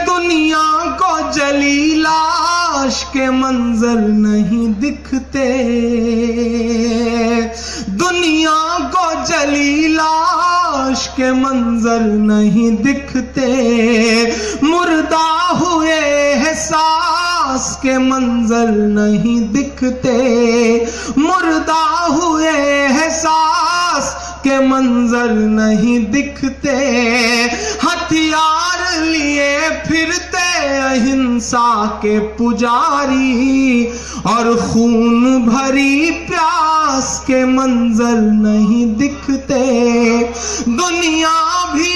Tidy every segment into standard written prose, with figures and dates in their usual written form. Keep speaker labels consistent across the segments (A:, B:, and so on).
A: دنیا کو جلی لاش کے منظر نہیں دکھتے، دنیا کو جلی لاش کے منظر نہیں دکھتے، مردہ ہوئے احساس کے منظر نہیں دکھتے، مردہ ہوئے احساس کے منظر نہیں دکھتے، ہتھیار لیے پھرتے اہنسا کے پجاری، اور خون بھری پیاس کے منظر نہیں دکھتے، دنیا بھی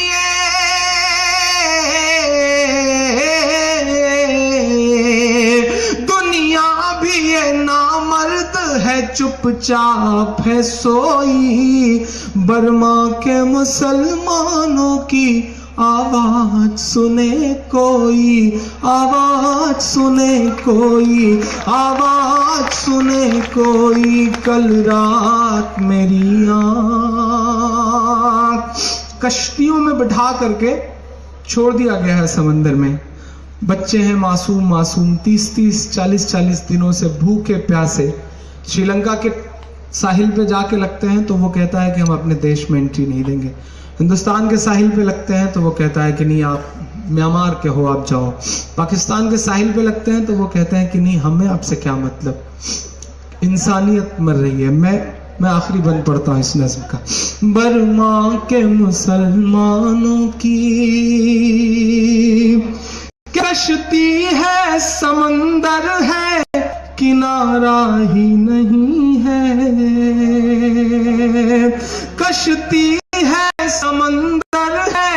A: نامرد ہے، چپ چاپ ہے سوئی، برما کے مسلمانوں کی آواز سنے کوئی، آواز سنے کوئی، آواز سنے کوئی، کل رات میری آنکھ۔ کشتیوں میں بٹھا کر کے چھوڑ دیا گیا ہے سمندر میں، بچے ہیں معصوم معصوم، 30-40 دنوں سے بھوکے پیاسے، شری لنکا کے ساحل پہ جا کے لگتے ہیں تو وہ کہتا ہے کہ ہم اپنے دیش میں انٹری نہیں دیں گے، ہندوستان کے ساحل پہ لگتے ہیں تو وہ کہتا ہے کہ نہیں آپ میانمار کے ہو آپ جاؤ، پاکستان کے ساحل پہ لگتے ہیں تو وہ کہتے ہیں کہ نہیں ہمیں آپ سے کیا مطلب، انسانیت مر رہی ہے۔ میں آخری بند پڑھتا ہوں اس نظم کا۔ برما کے مسلمانوں کی کشتی ہے، سمندر ہے، کنارہ ہی نہیں ہے، کشتی ہے، سمندر ہے،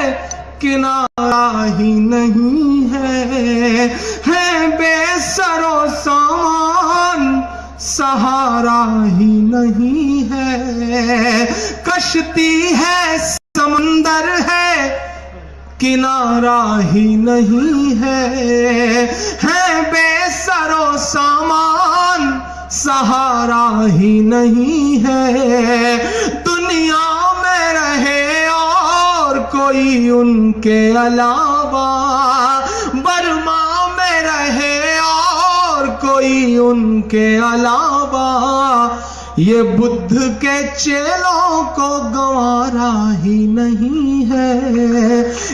A: کنارہ ہی نہیں ہے بے سر و سامان، سہارا ہی نہیں ہے، کشتی ہے، سمندر ہے، کنارہ ہی نہیں ہے بے سر و سامان، سہارا ہی نہیں ہے، دنیا میں رہے اور کوئی ان کے علاوہ، برما میں رہے اور کوئی ان کے علاوہ، یہ بدھ کے چیلوں کو گوارا ہی نہیں ہے،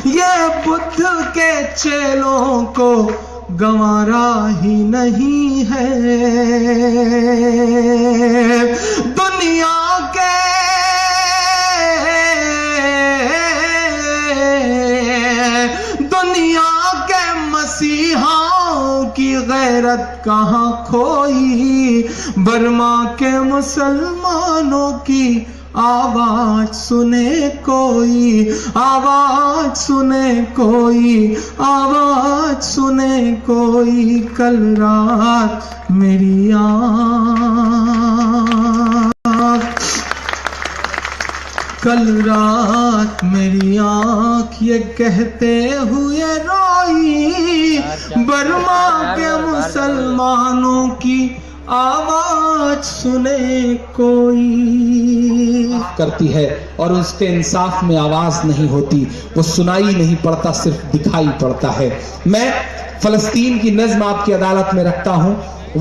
A: یہ بدھ کے چیلوں کو گوارا ہی نہیں ہے، دنیا کے مسیحاؤں کی غیرت کہاں کھوئی، برما کے مسلمانوں کی آواز سنے کوئی، آواز سنے کوئی، آواز سنے کوئی، کل رات میری آنکھ، کل رات میری آنکھ یہ کہتے ہوئے روئی، برما کے مسلمانوں کی آواز سنے کوئی،
B: کرتی ہے اور اس کے انصاف میں آواز نہیں ہوتی، وہ سنائی نہیں پڑتا، صرف دکھائی پڑتا ہے۔ میں فلسطین کی نظم آپ کی عدالت میں رکھتا ہوں،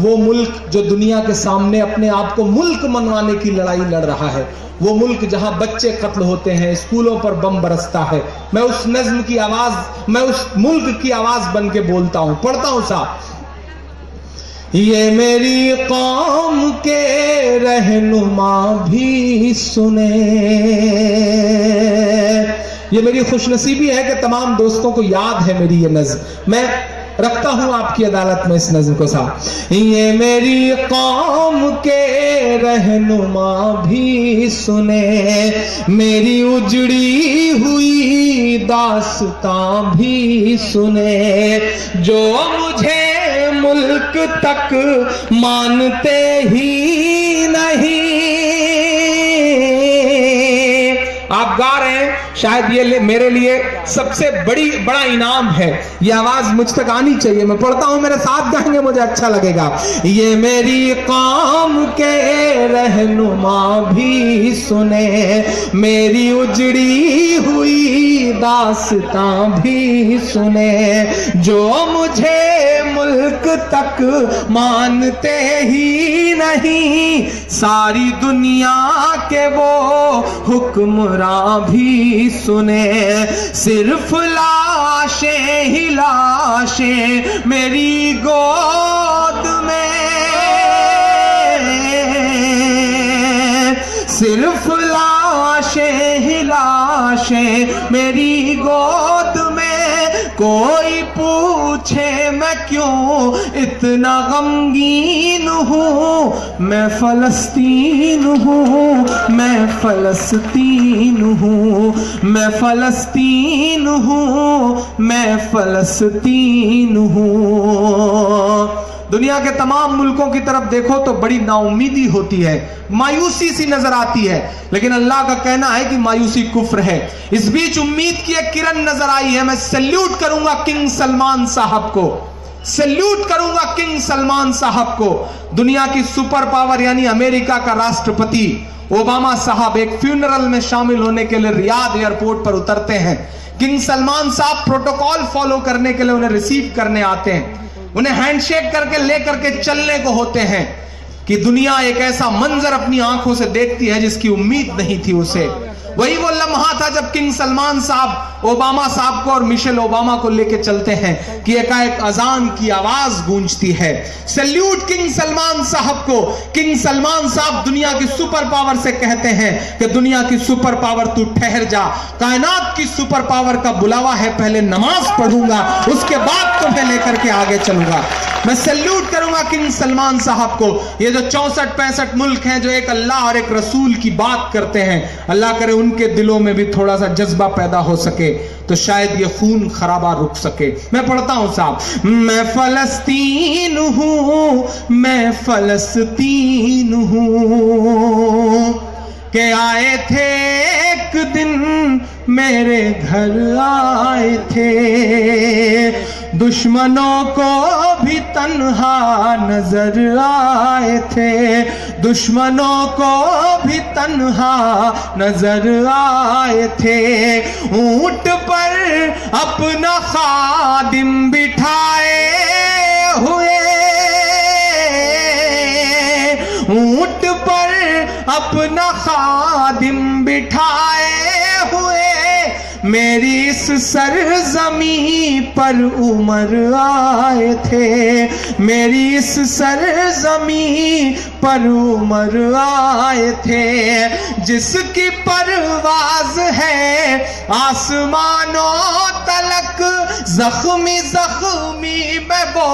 B: وہ ملک جو دنیا کے سامنے اپنے آپ کو ملک منوانے کی لڑائی لڑ رہا ہے، وہ ملک جہاں بچے قتل ہوتے ہیں، اسکولوں پر بم برستا ہے، میں اس نظم کی آواز، میں اس ملک کی آواز بن کے بولتا ہوں، پڑھتا ہوں صاحب۔ یہ میری قوم کے رہنما بھی سنے، یہ میری خوش نصیبی ہے کہ تمام دوستوں کو یاد ہے میری یہ نظم، میں رکھتا ہوں آپ کی عدالت میں اس نظم کو صاحب۔ یہ میری قوم کے رہنما بھی سنے، میری اجڑی ہوئی داستان بھی سنے، جو مجھے ملک تک مانتے ہی نہیں۔ آپ گا رہے ہیں شاید یہ میرے لیے سب سے بڑا انعام ہے. یہ آواز مجھ تک آنی چاہیے. میں پڑھتا ہوں, میرے ساتھ گائیں گے, مجھے اچھا لگے گا. یہ میری قوم کے رہنما بھی سنے, میری اجڑی ہوئی داستاں بھی سنے, جو مجھے ملک تک مانتے ہی نہیں, ساری دنیا کے وہ حکمراں بھی سنے. صرف لاشیں ہی لاشیں میری گود میں, صرف لاشیں ہی لاشیں میری گود میں. کوئی پوچھے میں کیوں اتنا غمگین ہوں, میں فلسطین ہوں, میں فلسطین ہوں, میں فلسطین ہوں, میں فلسطین ہوں. دنیا کے تمام ملکوں کی طرف دیکھو تو بڑی نا امیدی ہوتی ہے, مایوسی سی نظر آتی ہے, لیکن اللہ کا کہنا ہے کہ مایوسی کفر ہے. اس بیچ امید کی ایک کرن نظر آئی ہے. میں سیلیوٹ کروں گا کنگ سلمان صاحب کو, سیلیوٹ کروں گا کنگ سلمان صاحب کو. دنیا کی سپر پاور یعنی امریکہ کا راشٹرپتی اوباما صاحب ایک فیونرل میں شامل ہونے کے لیے ریاض ایئرپورٹ پر اترتے ہیں. کنگ سلمان صاحب پروٹوکول فالو کرنے کے لیے انہیں ریسیو کرنے آتے ہیں. انہیں ہینڈ شیک کر کے لے کر کے چلنے کو ہوتے ہیں کہ دنیا ایک ایسا منظر اپنی آنکھوں سے دیکھتی ہے جس کی امید نہیں تھی اسے. وہی وہ لمحہ تھا جب کنگ سلمان صاحب اوباما صاحب کو اور مشیل اوباما کو لے کے چلتے ہیں کہ ایک اذان کی آواز گونجتی ہے. سیلیوٹ کنگ سلمان صاحب کو. کنگ سلمان صاحب دنیا کی سپر پاور سے کہتے ہیں کہ دنیا کی سپر پاور تو ٹھہر جا, کائنات کی سپر پاور کا بلاوا ہے, پہلے نماز پڑھوں گا اس کے بعد تمہیں لے کر کے آگے چلوں گا. میں سیلیوٹ کروں گا کنگ سلمان صاحب کو. یہ جو 64-65 ملک ہیں جو ایک اللہ اور ایک رسول کی بات کرتے ہیں, اللہ کرے ان کے دلوں میں بھی تھوڑا سا جذبہ پیدا ہو سکے تو شاید یہ خون خرابہ رک سکے. میں پڑھتا ہوں صاحب, میں فلسطین ہوں, میں فلسطین ہوں, کہ آئے تھے ایک دن میرے گھر آئے تھے, دشمنوں کو بھی تنہا نظر آئے تھے, دشمنوں کو بھی تنہا نظر آئے تھے. اونٹ پر اپنا خادم بٹھائے ہوئے, اونٹ پر اپنا خادم بٹھائے ہوئے, میری اس سرزمین پر عمر آئے تھے, میری اس سرزمین پر عمر آئے تھے, جس کی پرواز ہے آسمانوں تلک, زخمی زخمی میں وہ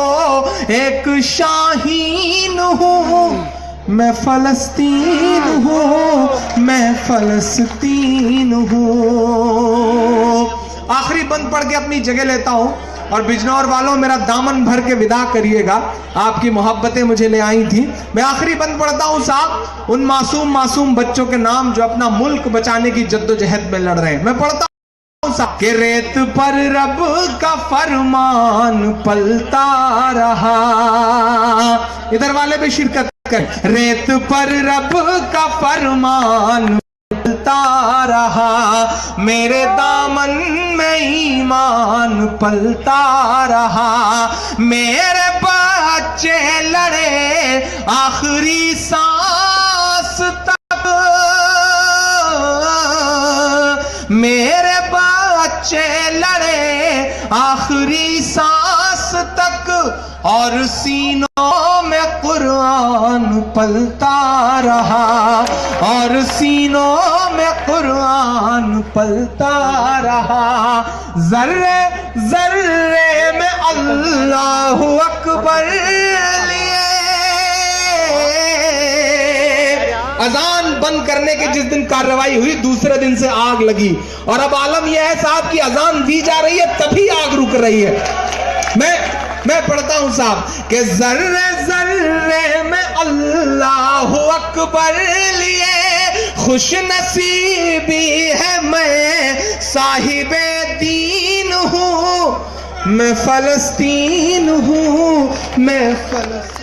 B: ایک شاہین ہوں, میں فلسطین ہوں, میں فلسطین ہوں. آخری بند پڑھ کے اپنی جگہ لیتا ہوں, اور بجنور والوں میرا دامن بھر کے ودا کریے گا, آپ کی محبتیں مجھے لے آئی تھی. میں آخری بند پڑھتا ہوں صاحب ان معصوم بچوں کے نام جو اپنا ملک بچانے کی جدوجہد میں لڑ رہے ہیں. میں پڑھتا ہوں صاحب کہ ریت پر رب کا فرمان پلتا رہا, ادھر والے بھی شرکت, ریت پر رب کا فرمان پلتا رہا, میرے دامن میں ایمان پلتا رہا, میرے بچے لڑے آخری سانس تک, میرے بچے لڑے آخری سانس تک, اور سینوں میں قرآن پلتا رہا, اور سینوں میں قرآن پلتا رہا, ذرے ذرے میں اللہ اکبر لیے. اذان بند کرنے کے جس دن کارروائی ہوئی دوسرے دن سے آگ لگی, اور اب عالم یہ ہے صاحب کی اذان دی جا رہی ہے تبھی آگ رک رہی ہے. میں پڑھتا ہوں صاحب کہ ذرے ذرے میں اللہ اکبر لیے, خوش نصیبی ہے میں
A: صاحب دین ہوں، میں فلسطین ہوں، میں فلسطین